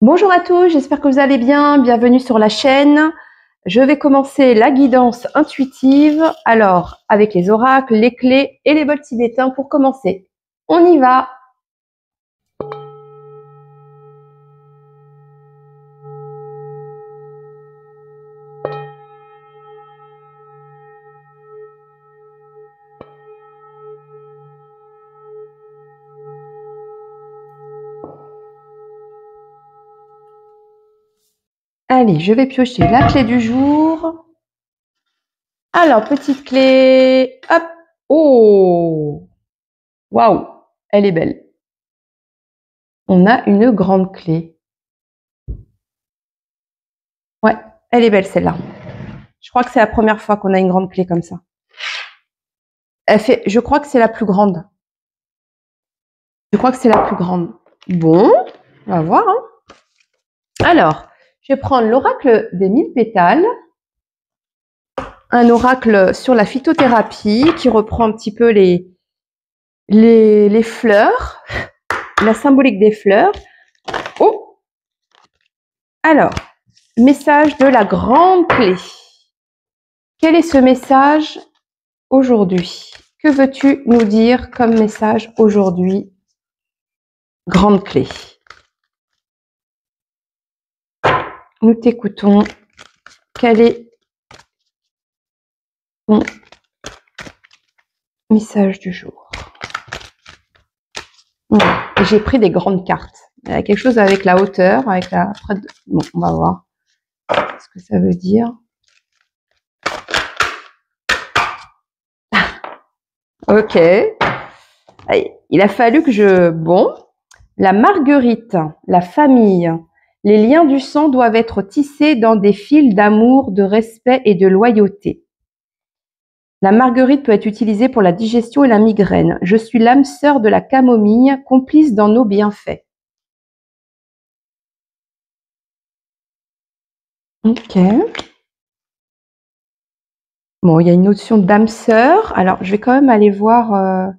Bonjour à tous, j'espère que vous allez bien. Bienvenue sur la chaîne. Je vais commencer la guidance intuitive. Alors, avec les oracles, les clés et les bols tibétains pour commencer. On y va. Allez, je vais piocher la clé du jour. Alors, petite clé. Hop. Oh. Waouh. Elle est belle. On a une grande clé. Ouais, elle est belle celle-là. Je crois que c'est la première fois qu'on a une grande clé comme ça. Je crois que c'est la plus grande. Je crois que c'est la plus grande. Bon, on va voir. Alors, je vais prendre l'oracle des 1000 pétales. Un oracle sur la phytothérapie qui reprend un petit peu les fleurs, la symbolique des fleurs. Oh! Alors, message de la grande clé. Quel est ce message aujourd'hui? Que veux-tu nous dire comme message aujourd'hui? Grande clé. Nous t'écoutons. Quel est ton message du jour? J'ai pris des grandes cartes. Il y a quelque chose avec la hauteur, avec la... Bon, on va voir ce que ça veut dire. Ok. Il a fallu que je... Bon. La marguerite, la famille, les liens du sang doivent être tissés dans des fils d'amour, de respect et de loyauté. La marguerite peut être utilisée pour la digestion et la migraine. Je suis l'âme sœur de la camomille, complice dans nos bienfaits. Ok. Bon, il y a une notion d'âme sœur. Alors, je vais quand même aller voir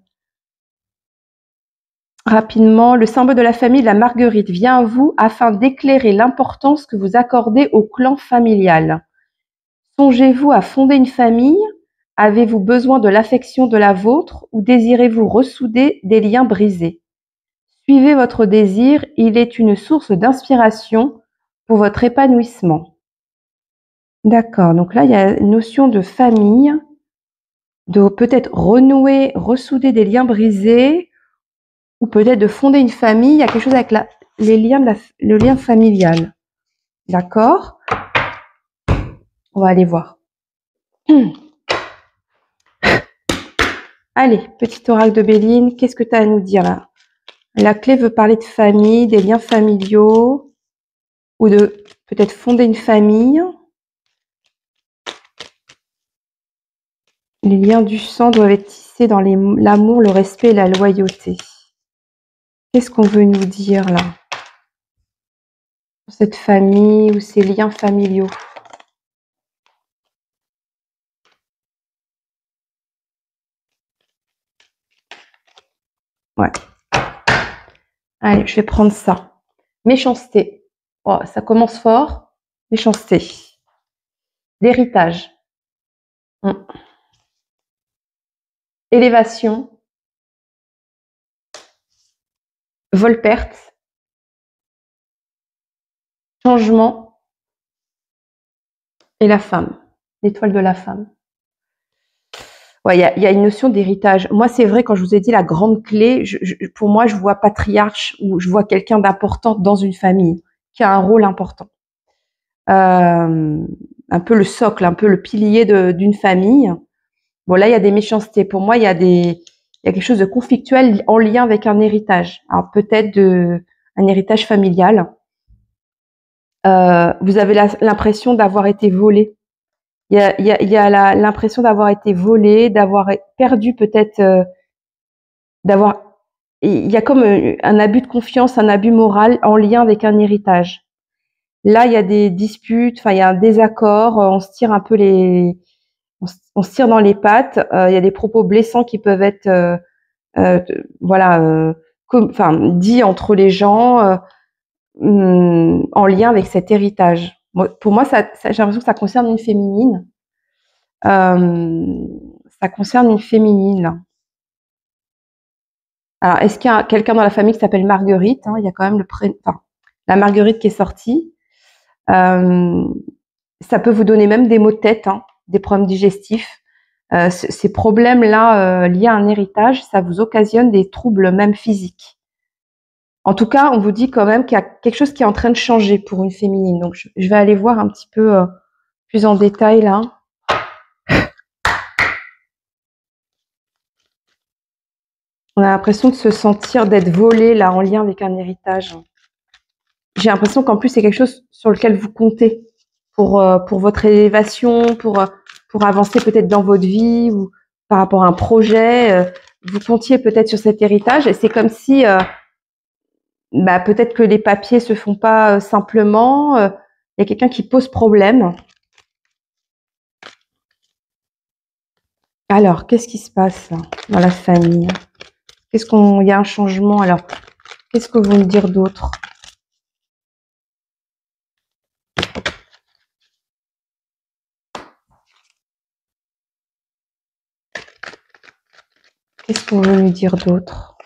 rapidement. Le symbole de la famille, la marguerite, vient à vous afin d'éclairer l'importance que vous accordez au clan familial. Songez-vous à fonder une famille? Avez-vous besoin de l'affection de la vôtre ou désirez-vous ressouder des liens brisés? Suivez votre désir, il est une source d'inspiration pour votre épanouissement. D'accord, donc là il y a une notion de famille, de peut-être renouer, ressouder des liens brisés, ou peut-être de fonder une famille. Il y a quelque chose avec les liens le lien familial. D'accord? On va aller voir. Allez, petit oracle de Béline, qu'est-ce que tu as à nous dire là? La clé veut parler de famille, des liens familiaux, ou de peut-être fonder une famille. Les liens du sang doivent être tissés dans l'amour, le respect et la loyauté. Qu'est-ce qu'on veut nous dire là? Cette famille ou ces liens familiaux. Ouais. Allez, je vais prendre ça. Méchanceté. Oh, ça commence fort. Méchanceté. L'héritage. Élévation. Vol-perte. Changement. Et la femme. L'étoile de la femme. Ouais, il y a une notion d'héritage. Moi, c'est vrai, quand je vous ai dit la grande clé, pour moi, je vois patriarche ou je vois quelqu'un d'important dans une famille, qui a un rôle important. Un peu le socle, un peu le pilier d'une famille. Bon, là, il y a des méchancetés. Pour moi, il y a quelque chose de conflictuel en lien avec un héritage. Alors, peut-être un héritage familial. Vous avez l'impression d'avoir été volé. Il y a l'impression d'avoir été volé, d'avoir perdu peut-être, il y a comme un abus de confiance, un abus moral en lien avec un héritage. Là, il y a des disputes, enfin, il y a un désaccord, on se tire un peu on se tire dans les pattes, il y a des propos blessants qui peuvent être, voilà, dits entre les gens, en lien avec cet héritage. Pour moi, j'ai l'impression que ça concerne une féminine. Ça concerne une féminine, là. Alors, est-ce qu'il y a quelqu'un dans la famille qui s'appelle Marguerite, hein? Il y a quand même la Marguerite qui est sortie. Ça peut vous donner même des maux de tête, hein, des problèmes digestifs. Ces problèmes-là liés à un héritage, ça vous occasionne des troubles même physiques. En tout cas, on vous dit quand même qu'il y a quelque chose qui est en train de changer pour une féminine. Donc, je vais aller voir un petit peu plus en détail là. On a l'impression de se sentir, d'être volé là en lien avec un héritage. J'ai l'impression qu'en plus c'est quelque chose sur lequel vous comptez pour votre élévation, pour avancer peut-être dans votre vie ou par rapport à un projet. Vous comptiez peut-être sur cet héritage et c'est comme si peut-être que les papiers se font pas simplement. Il y a quelqu'un qui pose problème. Alors, qu'est-ce qui se passe là, dans la famille? Il y a un changement. Alors, qu'est-ce que vous voulez dire d'autre? Qu'est-ce qu'on veut nous dire d'autre?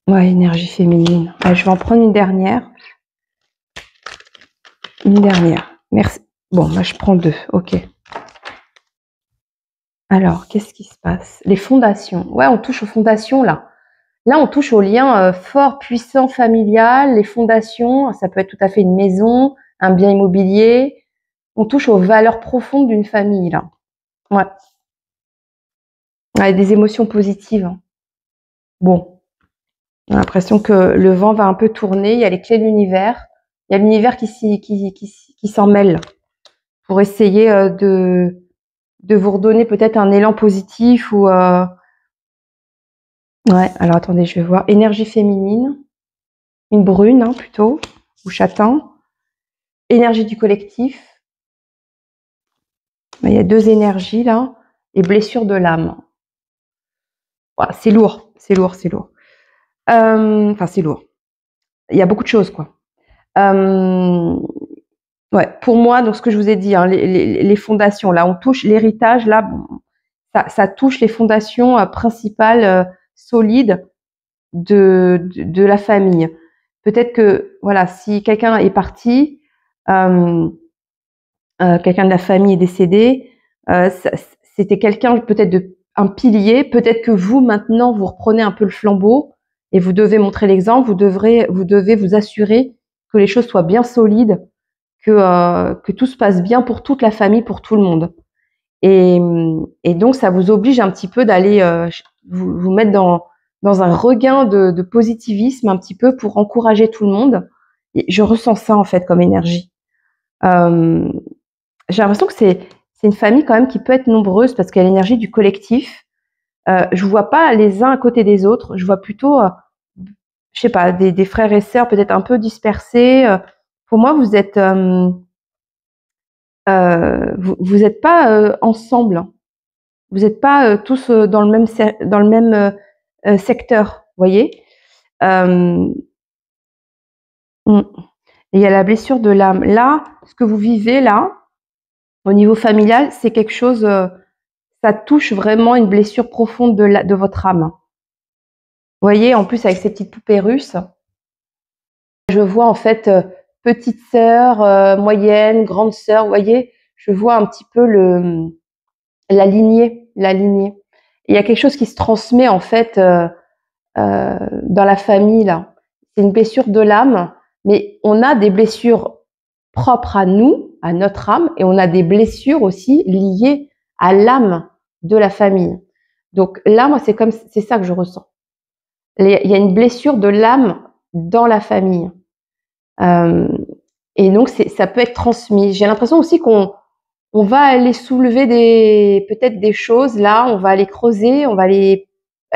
Ouais, énergie féminine. Ouais, je vais en prendre une dernière. Une dernière. Merci. Bon, moi je prends 2. Ok. Alors, qu'est-ce qui se passe? Les fondations. Ouais, on touche aux fondations là. Là, on touche aux liens forts, puissants, familial. Les fondations, ça peut être tout à fait une maison, un bien immobilier. On touche aux valeurs profondes d'une famille là. Ouais. Ouais, des émotions positives. Hein. Bon, on a l'impression que le vent va un peu tourner. Il y a les clés de l'univers. Il y a l'univers qui s'en mêle pour essayer de vous redonner peut-être un élan positif ou ouais, alors attendez, je vais voir. Énergie féminine, une brune hein, plutôt, ou châtain. Énergie du collectif. Il y a 2 énergies là. Et blessure de l'âme. Voilà, c'est lourd, c'est lourd, c'est lourd. Enfin, c'est lourd. Il y a beaucoup de choses, quoi. Ouais, pour moi, donc ce que je vous ai dit, hein, les fondations, là, on touche l'héritage, là, bon, ça touche les fondations principales solides de la famille. Peut-être que, voilà, si quelqu'un est parti, quelqu'un de la famille est décédé, c'était quelqu'un peut-être un pilier. Peut-être que vous maintenant vous reprenez un peu le flambeau et vous devez montrer l'exemple. Vous devez vous assurer que les choses soient bien solides, que tout se passe bien pour toute la famille, pour tout le monde. Et donc ça vous oblige un petit peu d'aller vous mettre dans un regain de positivisme un petit peu pour encourager tout le monde. Et je ressens ça en fait comme énergie. J'ai l'impression que c'est une famille quand même qui peut être nombreuse parce qu'il y a l'énergie du collectif. Je vois pas les uns à côté des autres. Je vois plutôt, je sais pas, des frères et sœurs peut-être un peu dispersés. Pour moi, vous êtes vous êtes pas ensemble. Vous n'êtes pas tous dans le même secteur, voyez. Et il y a la blessure de l'âme. Là, ce que vous vivez là, au niveau familial, c'est quelque chose, ça touche vraiment une blessure profonde de votre âme. Vous voyez, en plus avec ces petites poupées russes, je vois en fait petite sœur, moyenne, grande sœur, vous voyez, je vois un petit peu la lignée. Il y a quelque chose qui se transmet en fait dans la famille là. C'est une blessure de l'âme, mais on a des blessures propres à nous, à notre âme, et on a des blessures aussi liées à l'âme de la famille. Donc là, moi, c'est ça que je ressens. Il y a une blessure de l'âme dans la famille. Et donc, ça peut être transmis. J'ai l'impression aussi qu'on va aller soulever peut-être des choses là, on va aller creuser,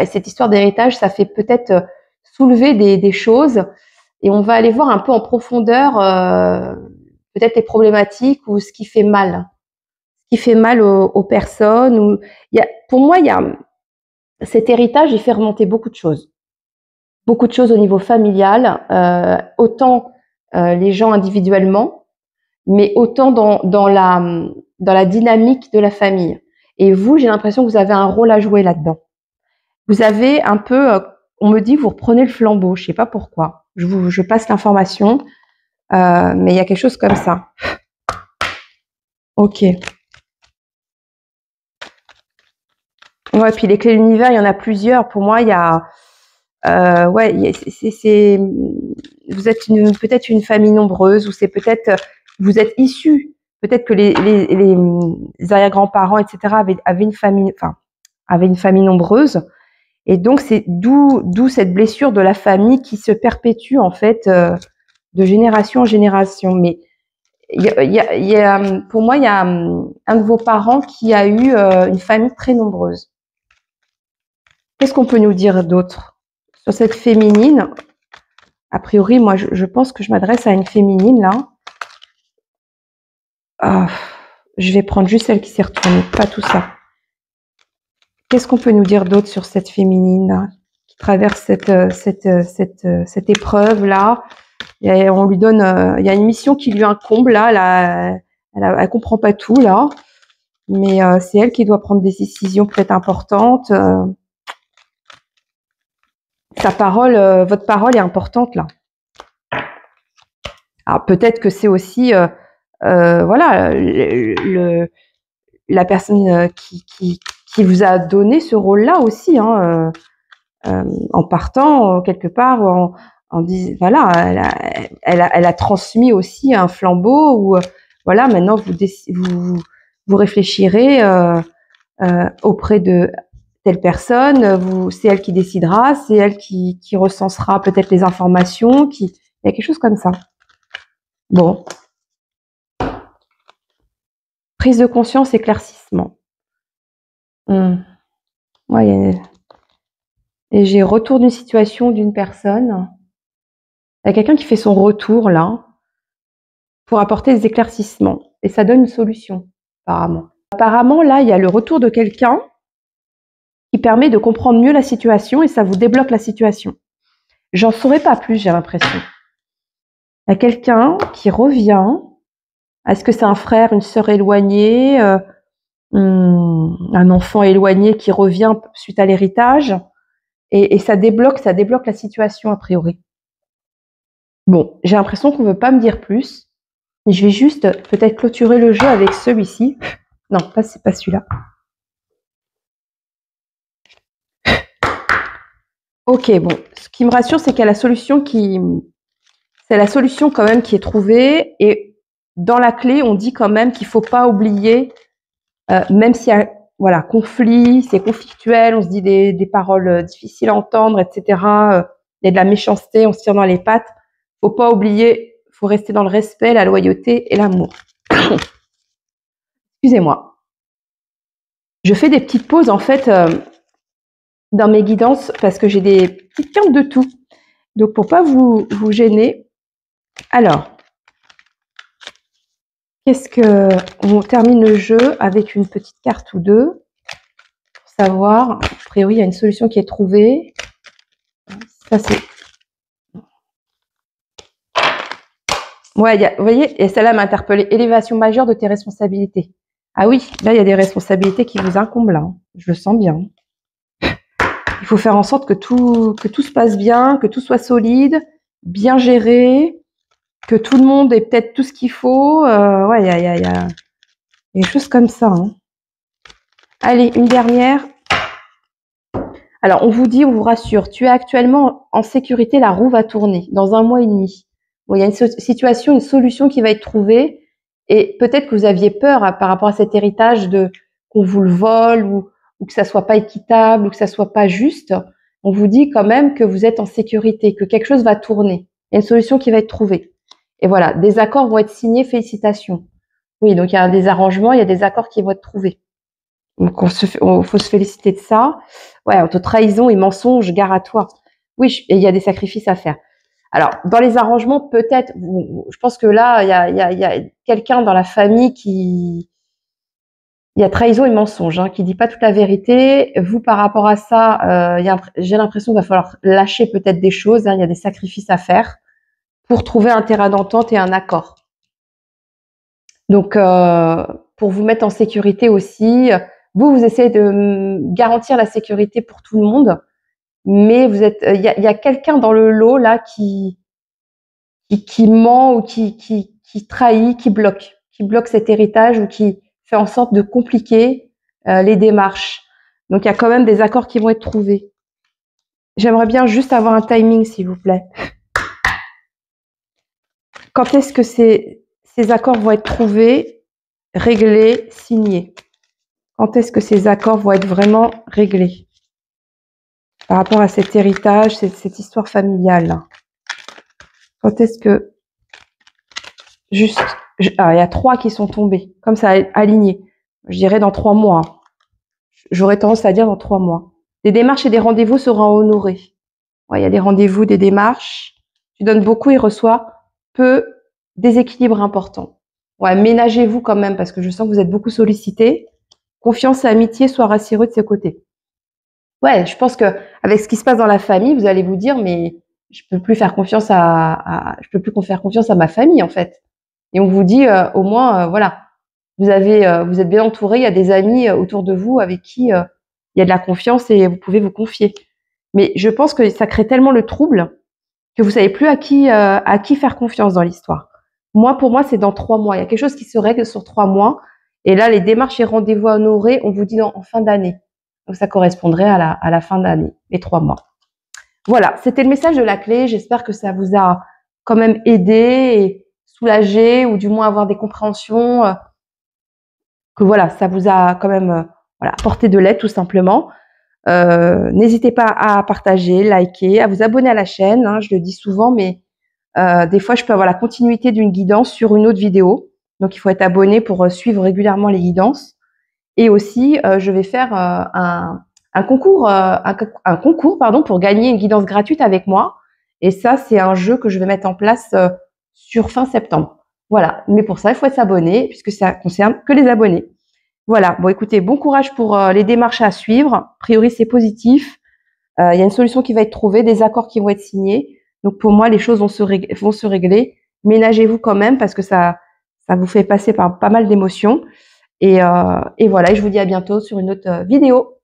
cette histoire d'héritage, ça fait peut-être soulever des choses et on va aller voir un peu en profondeur peut-être les problématiques ou ce qui fait mal aux personnes. Pour moi, cet héritage, il fait remonter beaucoup de choses. Beaucoup de choses au niveau familial, autant les gens individuellement, mais autant dans la dynamique de la famille. Et vous, j'ai l'impression que vous avez un rôle à jouer là-dedans. Vous avez un peu, on me dit, vous reprenez le flambeau. Je sais pas pourquoi. Je passe l'information, mais il y a quelque chose comme ça. Ok. Ouais, puis les clés de l'univers, il y en a plusieurs. Pour moi, il y a, ouais, vous êtes peut-être une famille nombreuse, ou c'est peut-être, vous êtes issus, peut-être que les arrière-grands-parents, etc., avaient une famille, enfin, avaient une famille nombreuse. Et donc, c'est d'où cette blessure de la famille qui se perpétue, en fait, de génération en génération. Mais pour moi, il y a un de vos parents qui a eu une famille très nombreuse. Qu'est-ce qu'on peut nous dire d'autre sur cette féminine? A priori, moi, je pense que je m'adresse à une féminine, là. Je vais prendre juste celle qui s'est retournée, pas tout ça. Qu'est-ce qu'on peut nous dire d'autre sur cette féminine là, qui traverse cette épreuve-là? On lui donne, il y a une mission qui lui incombe, là. Elle comprend pas tout, là. Mais c'est elle qui doit prendre des décisions peut-être importantes. Votre parole est importante, là. Alors, peut-être que c'est aussi, voilà, la personne qui vous a donné ce rôle-là aussi, hein, en partant quelque part, en disant, voilà, elle a transmis aussi un flambeau où, voilà, maintenant vous réfléchirez auprès de telle personne, c'est elle qui décidera, c'est elle qui recensera peut-être les informations, il y a quelque chose comme ça. Bon. Prise de conscience, éclaircissement. Ouais, et j'ai retour d'une situation d'une personne. Il y a quelqu'un qui fait son retour là pour apporter des éclaircissements. Et ça donne une solution, apparemment. Apparemment, là, il y a le retour de quelqu'un qui permet de comprendre mieux la situation et ça vous débloque la situation. J'en saurais pas plus, j'ai l'impression. Il y a quelqu'un qui revient. Est-ce que c'est un frère, une sœur éloignée, un enfant éloigné qui revient suite à l'héritage? Et ça débloque la situation a priori. Bon, j'ai l'impression qu'on veut pas me dire plus. Je vais juste peut-être clôturer le jeu avec celui-ci. Non, c'est pas celui-là. Ok, bon. Ce qui me rassure, c'est qu'il y a la solution c'est la solution quand même qui est trouvée. Et dans la clé, on dit quand même qu'il faut pas oublier, même s'il y a, voilà, conflit, c'est conflictuel, on se dit des paroles difficiles à entendre, etc. Il y a de la méchanceté, on se tire dans les pattes. Faut pas oublier, faut rester dans le respect, la loyauté et l'amour. Excusez-moi. Je fais des petites pauses en fait dans mes guidances parce que j'ai des petites cartes de tout. Donc pour pas vous gêner. Alors, on termine le jeu avec une petite carte ou deux pour savoir. A priori, il y a une solution qui est trouvée. Ça c'est. Ouais, vous voyez, et celle-là m'a interpellée. Élévation majeure de tes responsabilités. Ah oui, là il y a des responsabilités qui vous incombent là. Je le sens bien. Il faut faire en sorte que tout se passe bien, que tout soit solide, bien géré, que tout le monde ait peut-être tout ce qu'il faut. Ouais, il y a des choses comme ça. Hein. Allez, une dernière. Alors, on vous rassure, tu es actuellement en sécurité, la roue va tourner dans 1 mois et demi. Bon, il y a une situation, une solution qui va être trouvée. Et peut-être que vous aviez peur par rapport à cet héritage qu'on vous le vole ou que ça soit pas équitable ou que ça soit pas juste. On vous dit quand même que vous êtes en sécurité, que quelque chose va tourner. Il y a une solution qui va être trouvée. Et voilà, des accords vont être signés, félicitations. Oui, donc il y a des arrangements, il y a des accords qui vont être trouvés. Donc faut se féliciter de ça. Ouais, entre trahison et mensonge, gare à toi. Oui, et il y a des sacrifices à faire. Alors, dans les arrangements, peut-être, je pense que là, il y a quelqu'un dans la famille qui Il y a trahison et mensonge, hein, qui dit pas toute la vérité. Vous, par rapport à ça, j'ai l'impression qu'il va falloir lâcher peut-être des choses, hein, il y a des sacrifices à faire pour trouver un terrain d'entente et un accord. Donc, pour vous mettre en sécurité aussi, vous essayez de garantir la sécurité pour tout le monde, mais il y a quelqu'un dans le lot là qui ment ou qui trahit, qui bloque cet héritage ou qui fait en sorte de compliquer les démarches. Donc, il y a quand même des accords qui vont être trouvés. J'aimerais bien juste avoir un timing, s'il vous plaît. Quand est-ce que ces accords vont être trouvés, réglés, signés? Quand est-ce que ces accords vont être vraiment réglés par rapport à cet héritage, cette histoire familiale là? Quand est-ce que... Juste... Ah, il y a 3 qui sont tombés, comme ça, alignés. Je dirais dans 3 mois. J'aurais tendance à dire dans 3 mois. Des démarches et des rendez-vous seront honorés. Ouais, il y a des rendez-vous, des démarches. Tu donnes beaucoup et reçois peu, déséquilibre important. Ouais, ménagez-vous quand même parce que je sens que vous êtes beaucoup sollicité. Confiance et amitié, soient rassureux de ses côtés. Ouais, je pense que avec ce qui se passe dans la famille, vous allez vous dire mais je peux plus faire confiance je peux plus faire confiance à ma famille en fait. Et on vous dit au moins voilà, vous êtes bien entouré, il y a des amis autour de vous avec qui il y a de la confiance et vous pouvez vous confier. Mais je pense que ça crée tellement le trouble que vous savez plus à qui faire confiance dans l'histoire. Pour moi, c'est dans 3 mois. Il y a quelque chose qui se règle sur 3 mois. Et là, les démarches et rendez-vous à honorer, on vous dit en fin d'année. Donc, ça correspondrait à la fin d'année, les 3 mois. Voilà, c'était le message de la clé. J'espère que ça vous a quand même aidé et soulagé, ou du moins avoir des compréhensions, que voilà, ça vous a quand même apporté de l'aide tout simplement. N'hésitez pas à partager, liker, à vous abonner à la chaîne. Hein, je le dis souvent, mais des fois, je peux avoir la continuité d'une guidance sur une autre vidéo. Donc, il faut être abonné pour suivre régulièrement les guidances. Et aussi, je vais faire un concours pour gagner une guidance gratuite avec moi. Et ça, c'est un jeu que je vais mettre en place sur fin septembre. Voilà. Mais pour ça, il faut être abonné puisque ça concerne que les abonnés. Voilà. Bon, écoutez, bon courage pour les démarches à suivre. A priori, c'est positif. Il y a une solution qui va être trouvée, des accords qui vont être signés. Donc, pour moi, les choses vont se régler. Ménagez-vous quand même parce que ça vous fait passer par pas mal d'émotions. Et voilà, je vous dis à bientôt sur une autre vidéo.